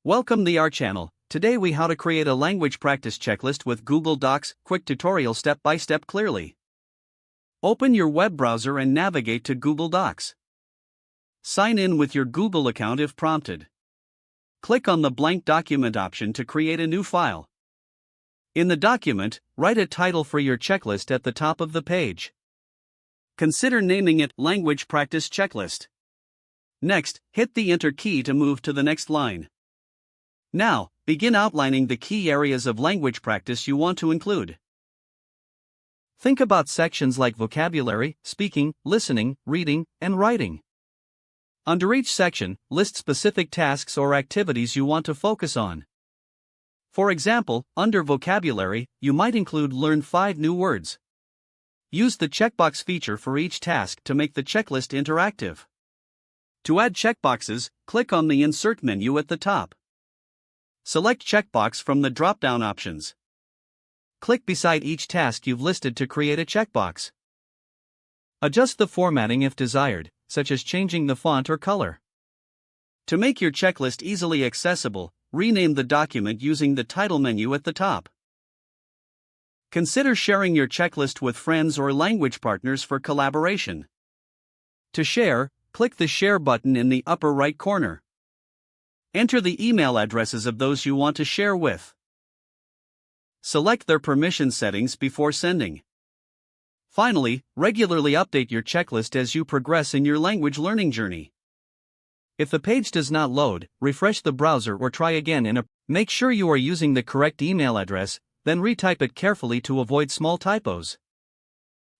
Welcome to our channel. Today we how to create a language practice checklist with Google Docs, quick tutorial step by step clearly. Open your web browser and navigate to Google Docs. Sign in with your Google account if prompted. Click on the blank document option to create a new file. In the document, write a title for your checklist at the top of the page. Consider naming it Language Practice Checklist. Next, hit the Enter key to move to the next line. Now, begin outlining the key areas of language practice you want to include. Think about sections like vocabulary, speaking, listening, reading, and writing. Under each section, list specific tasks or activities you want to focus on. For example, under vocabulary, you might include learn 5 new words. Use the checkbox feature for each task to make the checklist interactive. To add checkboxes, click on the Insert menu at the top. Select Checkbox from the drop-down options. Click beside each task you've listed to create a checkbox. Adjust the formatting if desired, such as changing the font or color. To make your checklist easily accessible, rename the document using the title menu at the top. Consider sharing your checklist with friends or language partners for collaboration. To share, click the Share button in the upper right corner. Enter the email addresses of those you want to share with. Select their permission settings before sending. Finally, regularly update your checklist as you progress in your language learning journey. If the page does not load, refresh the browser or try again. Make sure you are using the correct email address, then retype it carefully to avoid small typos.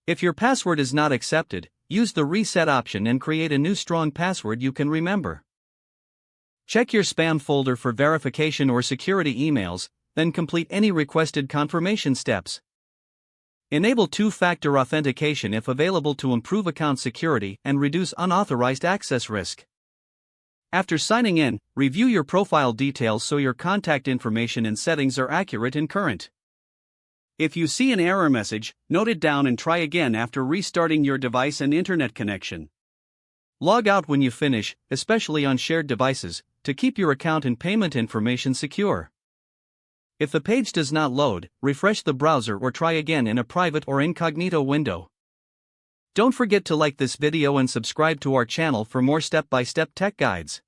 If your password is not accepted, use the reset option and create a new strong password you can remember. Check your spam folder for verification or security emails, then complete any requested confirmation steps. Enable two-factor authentication if available to improve account security and reduce unauthorized access risk. After signing in, review your profile details so your contact information and settings are accurate and current. If you see an error message, note it down and try again after restarting your device and internet connection. Log out when you finish, especially on shared devices, to keep your account and payment information secure. If the page does not load, refresh the browser or try again in a private or incognito window. Don't forget to like this video and subscribe to our channel for more step-by-step tech guides.